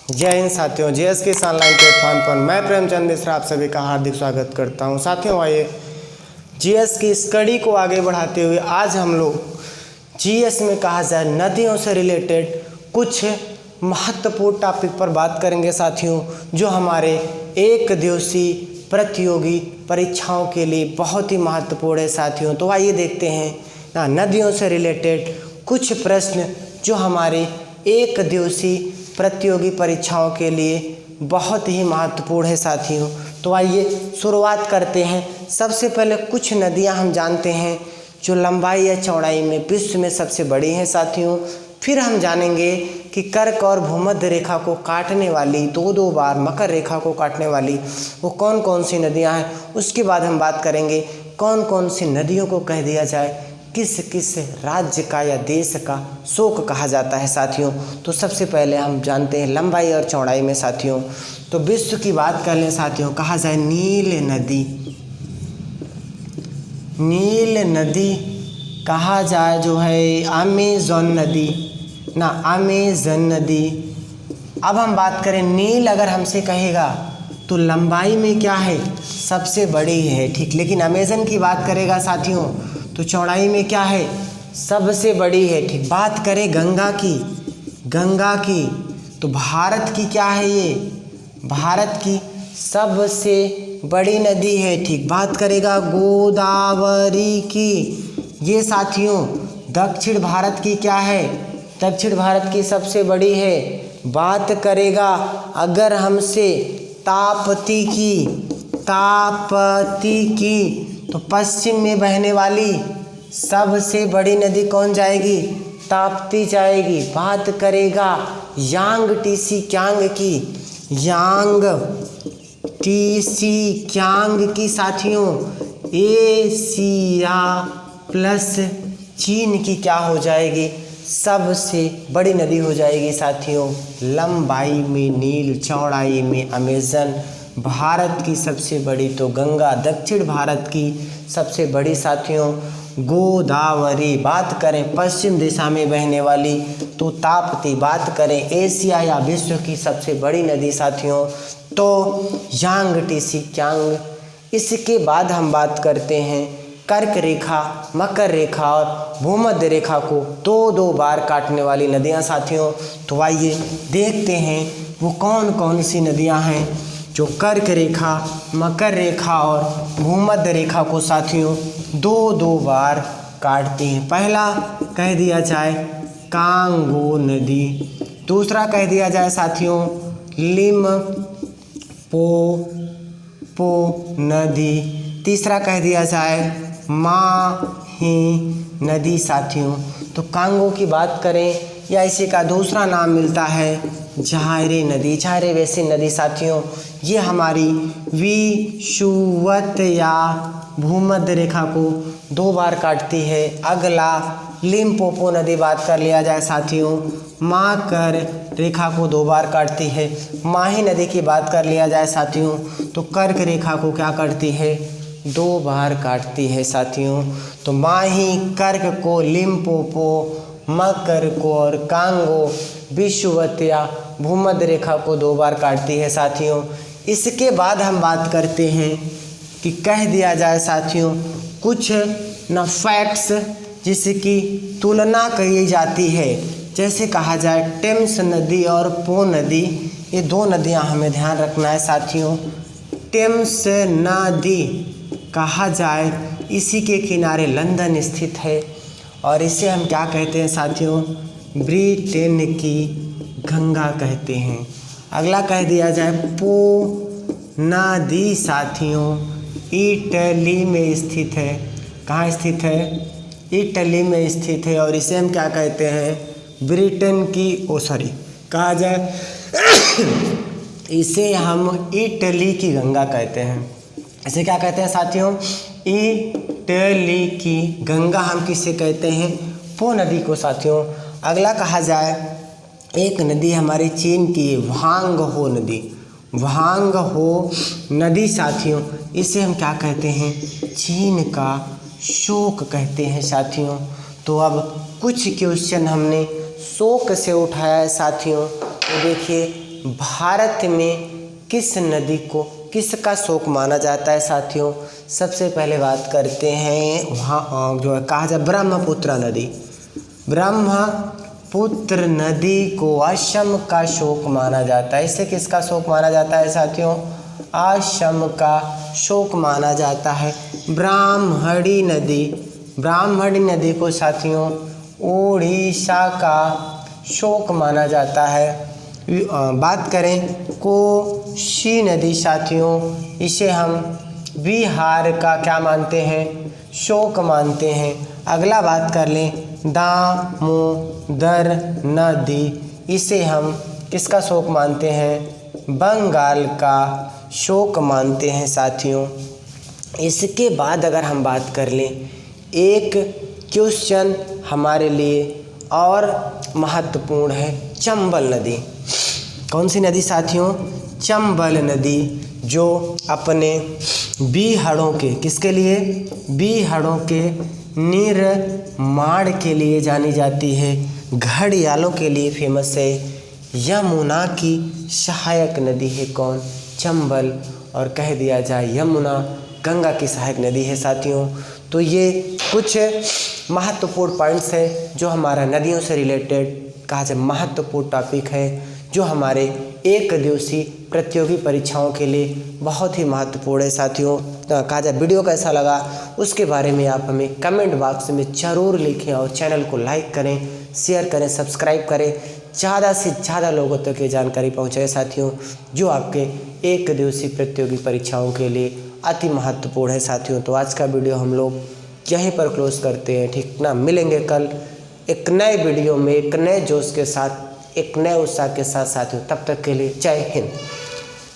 जय हिंद साथियों, जीएस के ऑनलाइन प्लेटफॉर्म पर मैं प्रेमचंद मिश्रा आप सभी का हार्दिक स्वागत करता हूं। साथियों, आइए जीएस की इस कड़ी को आगे बढ़ाते हुए आज हम लोग जीएस में कहा जाए नदियों से रिलेटेड कुछ महत्वपूर्ण टॉपिक पर बात करेंगे साथियों, जो हमारे एक दिवसीय प्रतियोगी परीक्षाओं के लिए बहुत ही महत्वपूर्ण है साथियों। तो आइए देखते हैं नदियों से रिलेटेड कुछ प्रश्न जो हमारे एक दिवसीय प्रतियोगी परीक्षाओं के लिए बहुत ही महत्वपूर्ण है साथियों। तो आइए शुरुआत करते हैं। सबसे पहले कुछ नदियां हम जानते हैं जो लंबाई या चौड़ाई में विश्व में सबसे बड़ी हैं साथियों। फिर हम जानेंगे कि कर्क और भूमध्य रेखा को काटने वाली दो बार मकर रेखा को काटने वाली वो कौन कौन सी नदियां हैं। उसके बाद हम बात करेंगे कौन कौन सी नदियों को कह दिया जाए किस किस राज्य का या देश का शोक कहा जाता है साथियों। तो सबसे पहले हम जानते हैं लंबाई और चौड़ाई में साथियों। तो विश्व की बात कर लें साथियों, कहा जाए नील नदी कहा जाए जो है अमेज़न नदी। अब हम बात करें नील, अगर हमसे कहेगा तो लंबाई में क्या है सबसे बड़ी है, ठीक। लेकिन अमेज़न की बात करेगा साथियों तो चौड़ाई में क्या है सबसे बड़ी है, ठीक। बात करें गंगा की तो भारत की क्या है, ये भारत की सबसे बड़ी नदी है, ठीक। बात करेगा गोदावरी की, ये साथियों दक्षिण भारत की क्या है, दक्षिण भारत की सबसे बड़ी है। बात करेगा अगर हमसे ताप्ती की तो पश्चिम में बहने वाली सबसे बड़ी नदी कौन जाएगी, ताप्ती जाएगी। बात करेगा यांगटीसी क्यांग की साथियों एशिया प्लस चीन की क्या हो जाएगी सबसे बड़ी नदी हो जाएगी साथियों। लंबाई में नील, चौड़ाई में अमेज़न, भारत की सबसे बड़ी तो गंगा, दक्षिण भारत की सबसे बड़ी साथियों गोदावरी। बात करें पश्चिम दिशा में बहने वाली तो ताप्ती। बात करें एशिया या विश्व की सबसे बड़ी नदी साथियों तो यांगटीसी क्यांग। इसके बाद हम बात करते हैं कर्क रेखा, मकर रेखा और भूमध्य रेखा को दो बार काटने वाली नदियां साथियों। तो आइए देखते हैं वो कौन कौन सी नदियां हैं जो कर्क रेखा, मकर रेखा और भूमध्य रेखा को साथियों दो बार काटती हैं। पहला कह दिया जाए कांगो नदी, दूसरा कह दिया जाए साथियों लिम्पोपो नदी, तीसरा कह दिया जाए माही नदी साथियों। तो कांगो की बात करें या इसी का दूसरा नाम मिलता है झायरे नदी, झायरे बेसिन नदी साथियों। ये हमारी विषुवत या भूमध्य रेखा को दो बार काटती है। अगला लिम्पोपो नदी बात कर लिया जाए साथियों, मकर रेखा को दो बार काटती है। माही नदी की बात कर लिया जाए साथियों तो कर्क रेखा को क्या करती है दो बार काटती है साथियों। तो माही कर्क को, लिम्पोपो मकर को और कांगो विषुवत या भूमध्य रेखा को दो बार काटती है साथियों। इसके बाद हम बात करते हैं कि कह दिया जाए साथियों कुछ फैक्ट्स जिसकी तुलना कही जाती है। जैसे कहा जाए टेम्स नदी और पो नदी, ये दो नदियां हमें ध्यान रखना है साथियों। टेम्स नदी कहा जाए इसी के किनारे लंदन स्थित है और इसे हम क्या कहते हैं साथियों ब्रिटेन की गंगा कहते हैं। अगला कह दिया जाए पो नदी साथियों इटली में स्थित है। कहाँ स्थित है, इटली में स्थित है और इसे हम क्या कहते हैं ब्रिटेन की कहा जाए इसे हम इटली की गंगा कहते हैं। इसे क्या कहते हैं साथियों इटली की गंगा हम किसे कहते हैं पो नदी को साथियों। अगला कहा जाए एक नदी हमारे चीन की वांगहो नदी साथियों, इसे हम क्या कहते हैं चीन का शोक कहते हैं साथियों। तो अब कुछ क्वेश्चन हमने शोक से उठाया है साथियों। तो देखिए भारत में किस नदी को किसका शोक माना जाता है साथियों? सबसे पहले बात करते हैं वहाँ जो है कहा जाए ब्रह्मपुत्र नदी। ब्रह्मपुत्र नदी को असम का शोक माना जाता है। इसे किसका शोक माना जाता है साथियों? असम का शोक माना जाता है। ब्राह्मणी नदी को साथियों उड़ीसा का शोक माना जाता है। बात करें कोसी नदी साथियों, इसे हम बिहार का क्या मानते हैं? शोक मानते हैं। अगला बात कर लें दामोदर नदी, इसे हम किसका शोक मानते हैं? बंगाल का शोक मानते हैं साथियों। इसके बाद अगर हम बात कर लें, एक क्वेश्चन हमारे लिए और महत्वपूर्ण है, चंबल नदी। कौन सी नदी साथियों? चंबल नदी, जो अपने बीहड़ों के किसके लिए? बीहड़ों के निर्माण के लिए जानी जाती है। घड़ियालों के लिए फेमस है। यमुना की सहायक नदी है कौन? चंबल। और कह दिया जाए यमुना गंगा की सहायक नदी है साथियों। तो ये कुछ महत्वपूर्ण पॉइंट्स है जो हमारा नदियों से रिलेटेड कहा जाए महत्वपूर्ण टॉपिक है, जो हमारे एक दिवसीय प्रतियोगी परीक्षाओं के लिए बहुत ही महत्वपूर्ण है साथियों। कहा जाए वीडियो कैसा लगा उसके बारे में आप हमें कमेंट बॉक्स में ज़रूर लिखें और चैनल को लाइक करें, शेयर करें, सब्सक्राइब करें, ज़्यादा से ज़्यादा लोगों तक ये जानकारी पहुँचाए साथियों, जो आपके एक दिवसीय प्रतियोगी परीक्षाओं के लिए अति महत्वपूर्ण है साथियों। तो आज का वीडियो हम लोग यहीं पर क्लोज करते हैं, ठीक ना? मिलेंगे कल एक नए वीडियो में एक नए जोश के साथ, एक नए उत्साह के साथ साथियों। तब तक के लिए जय हिंद।